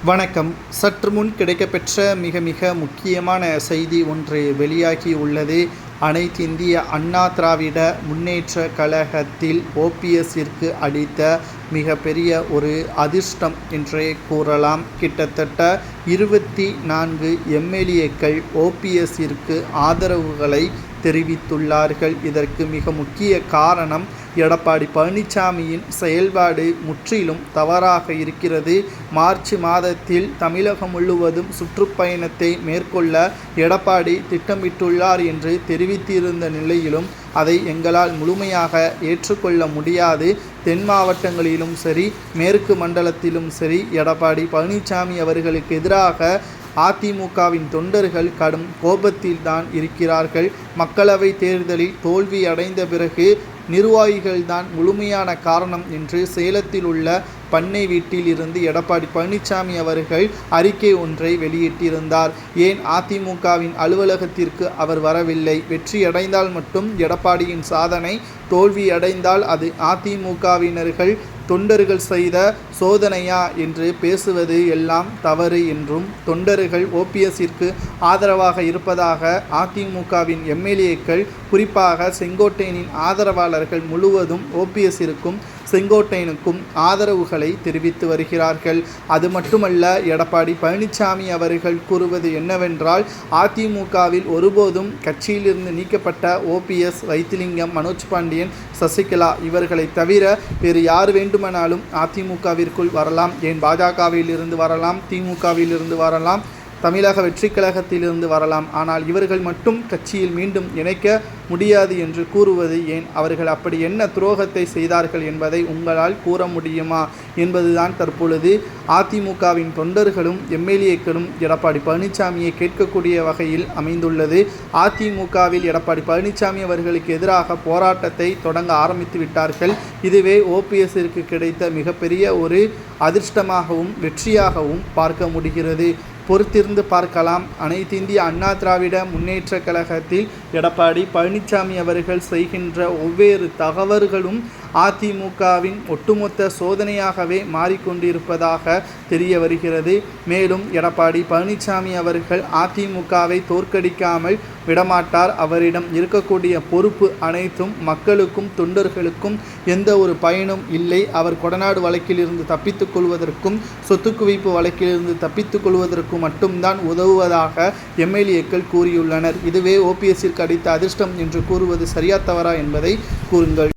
வணக்கம். சற்று முன் கிடைக்கப்பெற்ற மிக முக்கியமான செய்தி ஒன்று வெளியாகி உள்ளது. அனைத்திந்திய அண்ணா திராவிட முன்னேற்ற கழகத்தில் ஓபிஎஸ்ஸிற்கு அளித்த மிகப்பெரிய ஒரு அதிர்ஷ்டம் என்றே கூறலாம். கிட்டத்தட்ட 24 எம்எல்ஏக்கள் ஓபிஎஸ்ஸிற்கு ஆதரவுகளை தெரிவித்துள்ளார்கள். இதற்கு மிக முக்கிய காரணம் எடப்பாடி பழனிசாமியின் செயல்பாடு முற்றிலும் தவறாக இருக்கிறது. மார்ச் மாதத்தில் தமிழகம் முழுவதும் சுற்றுப்பயணத்தை மேற்கொள்ள எடப்பாடி திட்டமிட்டுள்ளார் என்று தெரிவித்திருந்த நிலையிலும் அதை எங்களால் முழுமையாக ஏற்றுக்கொள்ள முடியாது. தென் மாவட்டங்களிலும் சரி, மேற்கு மண்டலத்திலும் சரி, எடப்பாடி பழனிசாமி அவர்களுக்கு எதிராக அதிமுகவின் தொண்டர்கள் கடும் கோபத்தில்தான் இருக்கிறார்கள். மக்களவை தேர்தலில் தோல்வி அடைந்த பிறகு நிர்வாகிகள்தான் முழுமையான காரணம் என்று சேலத்தில் உள்ள பண்ணை வீட்டில் இருந்து எடப்பாடி பழனிசாமி அவர்கள் அறிக்கை ஒன்றை வெளியிட்டிருந்தார். ஏன் அதிமுகவின் அலுவலகத்திற்கு அவர் வரவில்லை? வெற்றி அடைந்தால் மட்டும் எடப்பாடியின் சாதனை, தோல்வி அடைந்தால் அது அதிமுகவினர்கள் தொண்டர்கள் செய்த சோதனையா என்று பேசுவது எல்லாம் தவறு என்றும், தொண்டர்கள் ஓபிஎஸ்ஸிற்கு ஆதரவாக இருப்பதாக அதிமுகவின் எம்எல்ஏக்கள், குறிப்பாக செங்கோட்டையனின் ஆதரவாளர்கள் முழுவதும் ஓபிஎஸ்ஸிற்கும் செங்கோட்டையனுக்கும் ஆதரவுகளை தெரிவித்து வருகிறார்கள். அது மட்டுமல்ல, எடப்பாடி பழனிசாமி அவர்கள் கூறுவது என்னவென்றால், அதிமுகவில் ஒருபோதும் கட்சியிலிருந்து நீக்கப்பட்ட ஓபிஎஸ், வைத்திலிங்கம், மனோஜ் பாண்டியன், சசிகலா இவர்களை தவிர வேறு யார் வேண்டுமானாலும் அதிமுகவிற்குள் வரலாம். ஏன் பாஜகவில் இருந்து வரலாம், திமுகவில் இருந்து வரலாம், தமிழக வெற்றி கழகத்திலிருந்து வரலாம். ஆனால் இவர்கள் மட்டும் கட்சியில் மீண்டும் இணைக்க முடியாது என்று கூறுவது ஏன்? அவர்கள் அப்படி என்ன துரோகத்தை செய்தார்கள் என்பதை உங்களால் கூற முடியுமா என்பதுதான் தற்பொழுது அதிமுகவின் தொண்டர்களும் எம்எல்ஏக்களும் எடப்பாடி பழனிசாமியை கேட்கக்கூடிய வகையில் அமைந்துள்ளது. அதிமுகவில் எடப்பாடி பழனிசாமி அவர்களுக்கு எதிராக போராட்டத்தை தொடங்க ஆரம்பித்து விட்டார்கள். இதுவே ஓபிஎஸ்ஸிற்கு கிடைத்த மிகப்பெரிய ஒரு அதிர்ஷ்டமாகவும் வெற்றியாகவும் பார்க்க முடிகிறது. பொறுத்திருந்து பார்க்கலாம். அனைத்திந்திய அண்ணா திராவிட முன்னேற்ற கழகத்தில் எடப்பாடி பழனிசாமி அவர்கள் செய்கின்ற ஒவ்வொரு தகவல்களும் அதிமுகவின் ஒட்டுமொத்த சோதனையாகவே மாறிக்கொண்டிருப்பதாக தெரிய வருகிறது. மேலும் எடப்பாடி பழனிசாமி அவர்கள் அதிமுகவை தோற்கடிக்காமல் விடமாட்டார். அவரிடம் இருக்கக்கூடிய பொறுப்பு அனைத்தும் மக்களுக்கும் தொண்டர்களுக்கும் எந்த ஒரு பயனும் இல்லை. அவர் கொடநாடு வழக்கிலிருந்து தப்பித்துக் கொள்வதற்கும் சொத்து குவிப்பு வழக்கிலிருந்து தப்பித்துக் கொள்வதற்கும் மட்டும்தான் உதவுவதாக எம்எல்ஏக்கள் கூறியுள்ளனர். இதுவே ஓபிஎஸ்ஸிற்கு அடித்த அதிர்ஷ்டம் என்று கூறுவது சரியா தவறா என்பதை கூறுங்கள்.